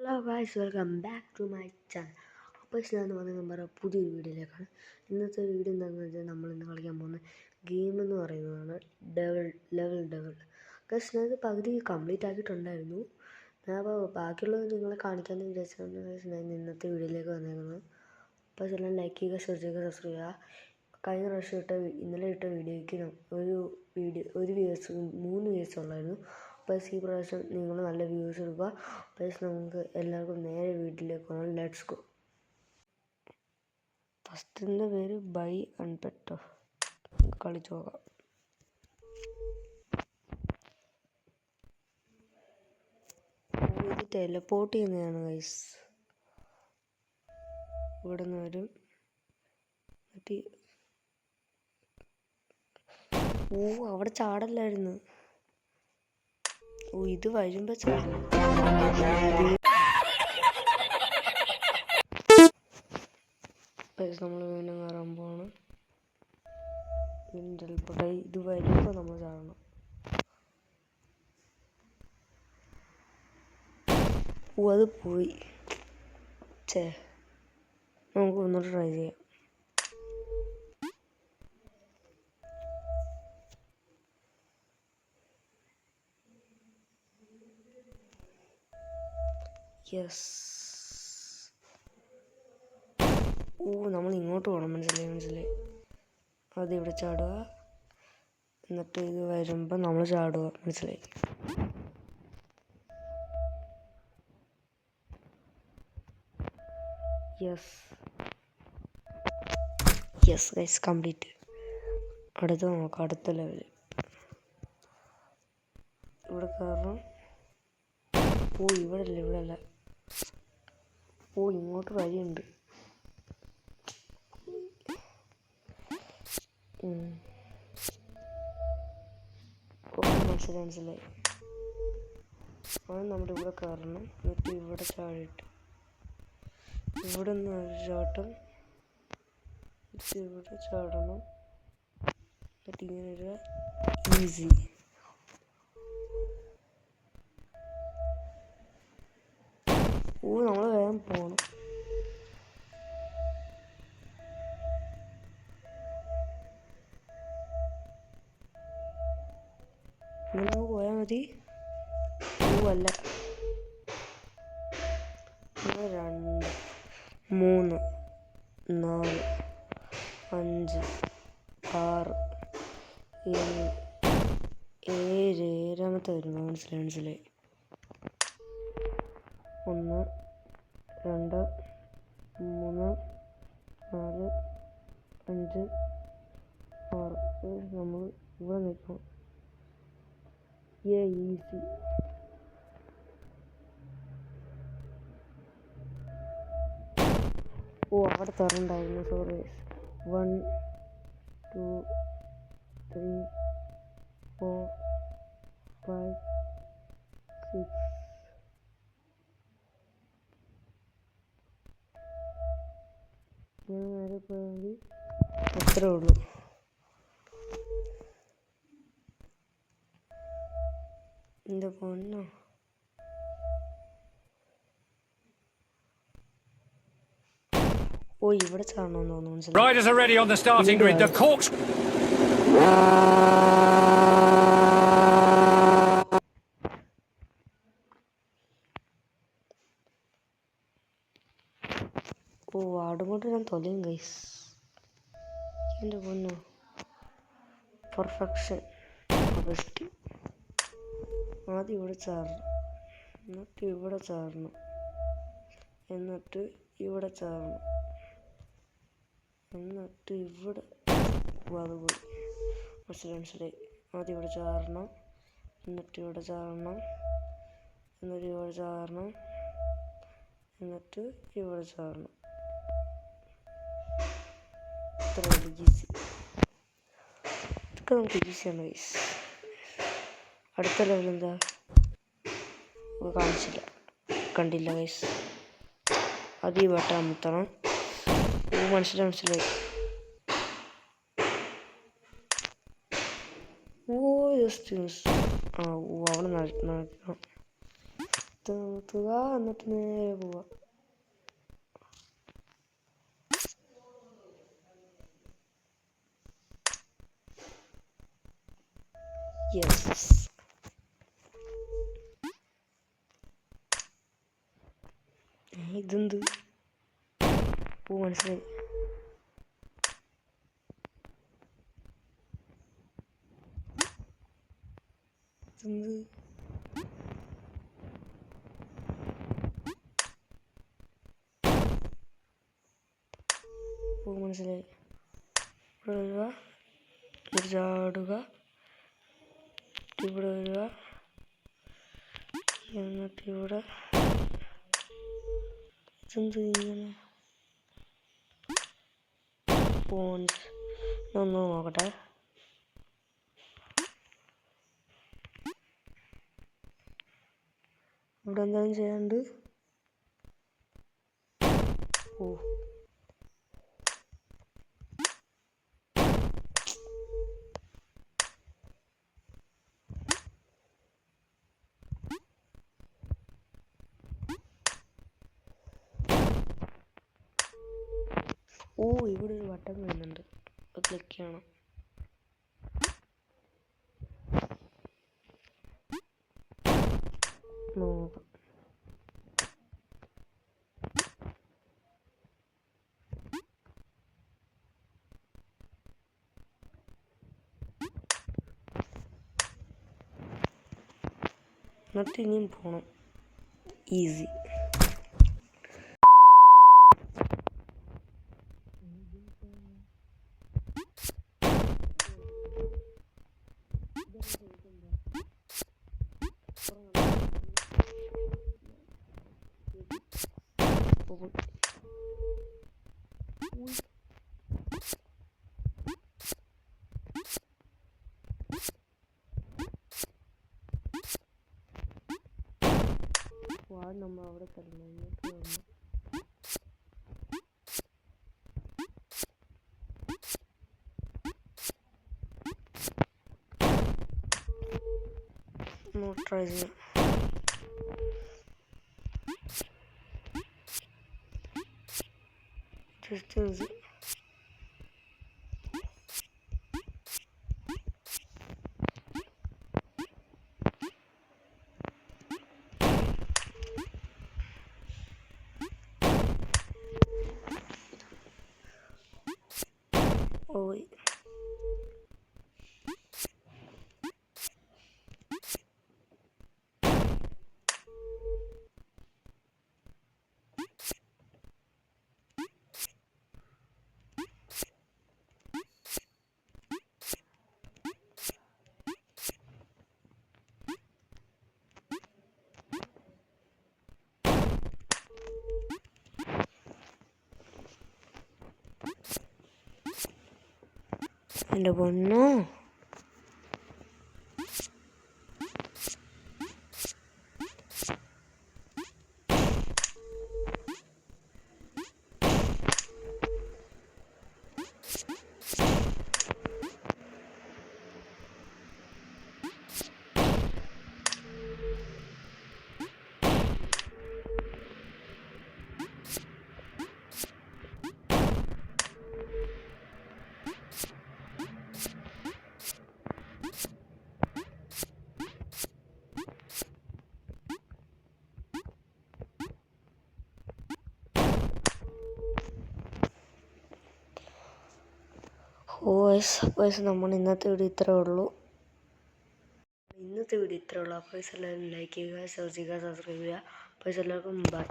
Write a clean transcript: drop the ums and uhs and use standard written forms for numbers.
Hello guys, welcome back to my channel. അപ്പോൾ ഞാൻ വന്നത് നമ്മുടെ പുതിയൊരു വീഡിയോയിലേക്കാണ്. ഇന്നത്തെ വീഡിയോ എന്താണെന്ന് വെച്ചാൽ നമ്മളിന്ന് കളിക്കാൻ പോകുന്ന ഗെയിം എന്ന് പറയുന്നതാണ് ലെവൽ. ഗൈസ്, ഞാനത് പകുതി കംപ്ലീറ്റ് ആക്കിയിട്ടുണ്ടായിരുന്നു. ഞാൻ അപ്പോൾ ബാക്കിയുള്ളത് നിങ്ങളെ കാണിക്കാമെന്ന് വിചാരിച്ചാണ് ഞാൻ ഇന്നത്തെ വീഡിയോയിലേക്ക് വന്നേക്കുന്നത്. അപ്പോൾ ചില ലൈക്ക് ചെയ്യുക, ഷെയർ ചെയ്യുക, സബ്സ്ക്രൈബ് ചെയ്യുക. കഴിഞ്ഞ പ്രാവശ്യം ഇന്നലെ ഇട്ട വീഡിയോയ്ക്ക് ഒരു വ്യൂവേഴ്സ് 3 വ്യൂവേഴ്സ് ഉള്ളായിരുന്നു. അപ്പോൾ ഈ പ്രാവശ്യം നിങ്ങൾ നല്ല വ്യൂവേഴ്സ് എടുക്കുക. അപ്പോൾ നമുക്ക് എല്ലാവർക്കും നേരെ വീട്ടിലേക്ക് പോകണം. Let's go. ഫസ്റ്റിൻ്റെ പേര് ബൈ അൺപെട്ടോ. കളിച്ചു നോക്കാം. ഇത് ടെലപ്പോർട്ട് ചെയ്യുന്നതാണ് ഗൈസ്. ഇവിടെ നിന്ന് വരും. അവിടെ ചാടല്ലായിരുന്നു. ഇത് വരുമ്പോ നമ്മൾ വീണ്ടും കയറാൻ പോവാണ്. ഇത് വരുമ്പോ നമ്മൾ ചാടണം. അത് പോയി. നമുക്ക് ഒന്നുകൂടെ ട്രൈ ചെയ്യാം. യെസ്. നമ്മൾ ഇങ്ങോട്ട് പോകണം. മനസ്സിലായി. അതിവിടെ ചാടുക, എന്നിട്ട് ഇത് വരുമ്പോൾ നമ്മൾ ചാടുക. മനസ്സിലായി. Yes guys, complete. അടുത്ത നോക്കാം, അടുത്ത ലെവല്. ഇവിടെ കയറണം. ഇവിടെ അല്ല. ഇങ്ങോട്ട് വഴിയുണ്ട്. മനസ്സിലായി. അത് നമ്മുടെ ഇവിടെ കയറണം. എന്നിട്ട് ഇവിടെ ചാടിയിട്ട് ഇവിടെ നിന്ന് ഒരു ചാട്ടം, ഇവിടെ ചാടണം. എന്നിട്ട് ഇങ്ങനെ ഒരു ഈസി. നമ്മൾ വേഗം പോകണം. ഇങ്ങനെ പോയാൽ മതി. അല്ല, 2 3 4 5 6 7 ഏഴാമത്തെ വരുന്നു. മനസ്സിലായി. 1 2 3 4 5 6. നമ്മൾ ഇവിടെ നിൽക്കണം. ഈസി. അവിടെ തുറണ്ടായിരുന്നു. സോറി. 1 2 3 4 5 6. ഞാൻ നേരെ പോയെങ്കിൽ അത്രേ ഉള്ളൂ. എന്താ പൊന്നോ. ഇവിടെ ചാടണമെന്ന് തോന്നുന്നു. Riders are ready on the starting grid. The corks. ആടുകൊണ്ട് ഞാൻ തൊലയും ഗൈസ്. എൻ്റെ പൊന്നോ, പെർഫെക്ഷൻ. ആദ്യം ഇവിടെ ചാടണം, എന്നിട്ട് ഇവിടെ ചാടണം, എന്നിട്ട് ഇവിടെ ചാടണം, എന്നിട്ട് ഇവിടെ. അതുപോയി. മനസ്സിലായി. ആദ്യം ഇവിടെ ചാടണം, എന്നിട്ട് ഇവിടെ ചാടണം, എന്നിട്ട് ഇവിടെ ചാടണം, എന്നിട്ട് ഇവിടെ ചാടണം. ഇത്ര ഈസി. ഇതൊക്കെ നമുക്ക് ഈസിയാണ് ഗൈസ്. അടുത്ത ലെവൽ എന്താ കണ്ടില്ല ഗൈസ്. അത് ഈ വട്ടം അമുത്തണം. മനസ്സിലായി. ജസ്റ്റ് അവിടെ നടക്കണം. നിർത്തുക, എന്നിട്ട് നേരെ പോവാം. യെസ്, ഇതെന്ത്? മനസ്സിലായി. ഇതെന്ത്? മനസ്സിലായി. ഇവിടെ വരിക, ചാടുക, ഇവിടെ വരിക, എന്നിട്ട് ഇവിടെ ഇതെന്ത് ഇങ്ങനെ ഒന്ന് നോക്കട്ടെ. ഇവിടെ എന്തെങ്കിലും ചെയ്യാണ്ട്. ഇവിടെ ഒരു ബട്ടൺ വരുന്നുണ്ട്, അത് ക്ലിക്ക് ചെയ്യണം. നോക്കാം. എന്നിട്ട് ഇനിയും പോണം. ഈസി. നമ്മൾ അവിടെ കിടന്നു. ട്രൈ ചെയ്യാം. ജസ്റ്റ് ഓയ്. എൻ്റെ പൊന്നോ, നമ്മൾ ഇന്നത്തെ വീഡിയോ ഇത്രേ ഉള്ളൂ. അപ്പോൾ എല്ലാവരും ലൈക്ക് ചെയ്യുക, ഷെയർ ചെയ്യുക, സബ്സ്ക്രൈബ് ചെയ്യുക. അപ്പോൾ എല്ലാവർക്കും ബൈ.